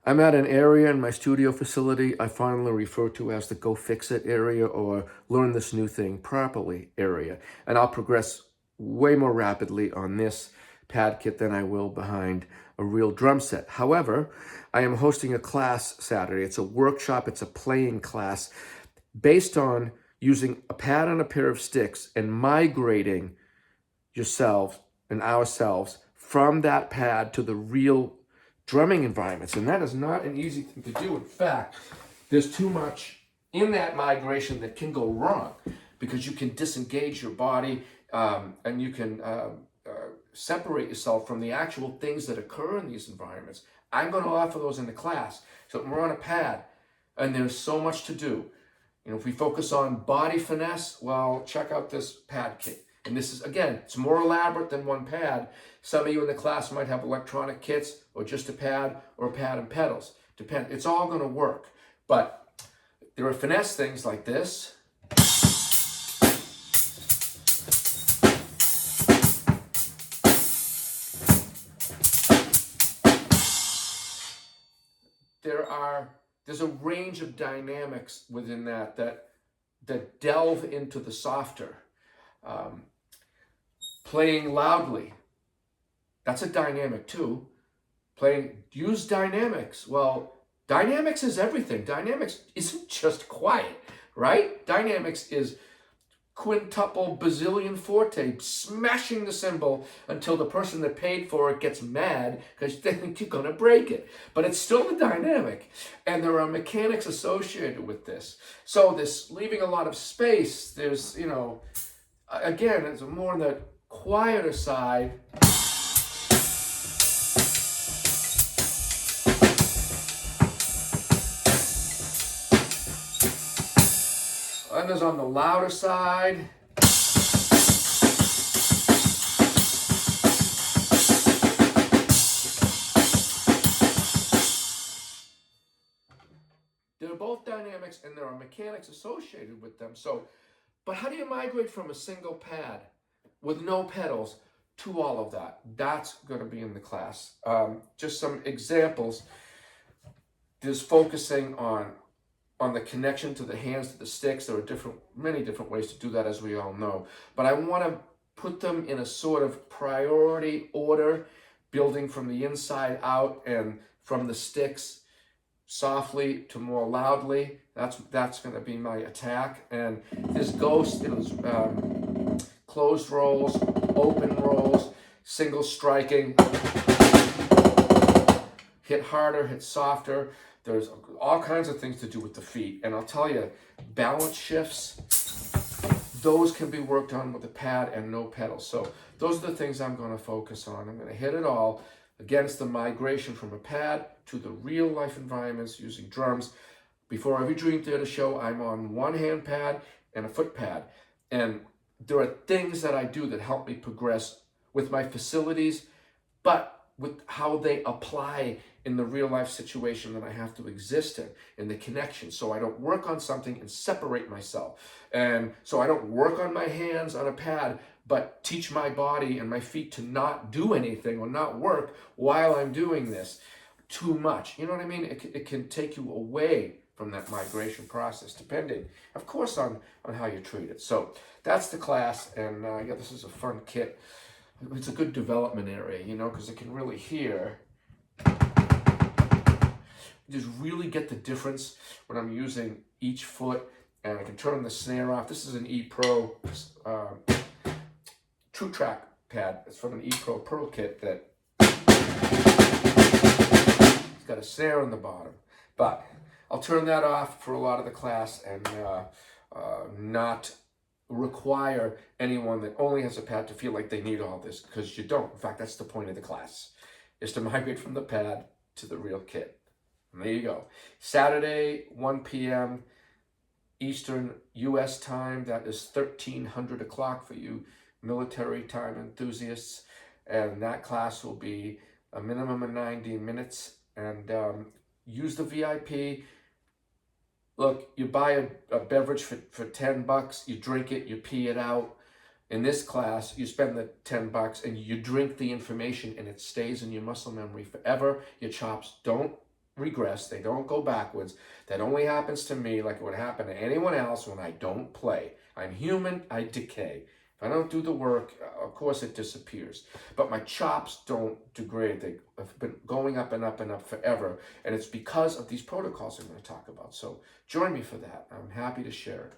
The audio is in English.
I'm at an area in my studio facility I finally refer to as the go fix it area or learn this new thing properly area. And I'll progress way more rapidly on this pad kit than I will behind a real drum set. However, I am hosting a class Saturday. It's a workshop, it's a playing class based on using a pad and a pair of sticks and migrating yourselves and ourselves from that pad to the real drumming environments. And that is not an easy thing to do. In fact, there's too much in that migration that can go wrong because you can disengage your body and you can separate yourself from the actual things that occur in these environments. I'm going to offer those in the class. So we're on a pad and there's so much to do. You know, if we focus on body finesse, well, check out this pad kit. And this is, again, it's more elaborate than one pad. Some of you in the class might have electronic kits or just a pad or a pad and pedals. It's all going to work. But there are finesse things like this. There's a range of dynamics within that delve into the softer. Playing loudly, that's a dynamic too. Use dynamics. Well, dynamics is everything. Dynamics isn't just quiet, right? Dynamics is quintuple bazillion forte, smashing the cymbal until the person that paid for it gets mad because they think you're going to break it. But it's still a dynamic, and there are mechanics associated with this. So this leaving a lot of space, there's, you know, again, it's more on the quieter side. And there's on the louder side. They're both dynamics and there are mechanics associated with them. So, but how do you migrate from a single pad with no pedals to all of that? That's going to be in the class. Just some examples. There's focusing on the connection to the hands, to the sticks. There are many different ways to do that, as we all know. But I want to put them in a sort of priority order, building from the inside out and from the sticks softly to more loudly. That's going to be my attack. And this ghost, it was closed rolls, open rolls, single striking, hit harder, hit softer. There's all kinds of things to do with the feet. And I'll tell you, balance shifts, those can be worked on with a pad and no pedals. So those are the things I'm going to focus on. I'm going to hit it all against the migration from a pad to the real life environments using drums. Before every Dream Theater show, I'm on one hand pad and a foot pad. And there are things that I do that help me progress with my facilities, but with how they apply in the real life situation that I have to exist in the connection. So I don't work on something and separate myself. And so I don't work on my hands on a pad, but teach my body and my feet to not do anything or not work while I'm doing this too much. You know what I mean? It can take you away from that migration process, depending, of course, on how you treat it. So that's the class, and yeah, this is a fun kit. It's a good development area, you know, because it can really hear. Just really get the difference when I'm using each foot, and I can turn the snare off. This is an E Pro True Track pad. It's from an E Pro Pearl kit that it's got a snare on the bottom. But I'll turn that off for a lot of the class and not require anyone that only has a pad to feel like they need all this, because you don't. In fact, that's the point of the class, is to migrate from the pad to the real kit. And there you go. Saturday, 1 p.m. Eastern U.S. time. That is 1300 o'clock for you military time enthusiasts. And that class will be a minimum of 90 minutes. And use the VIP. Look, you buy a beverage for $10, you drink it, you pee it out. In this class, you spend the $10 and you drink the information and it stays in your muscle memory forever. Your chops don't regress. They don't go backwards. That only happens to me like it would happen to anyone else when I don't play. I'm human, I decay. If I don't do the work, of course it disappears. But my chops don't degrade. They have been going up and up and up forever. And it's because of these protocols I'm going to talk about. So join me for that. I'm happy to share it.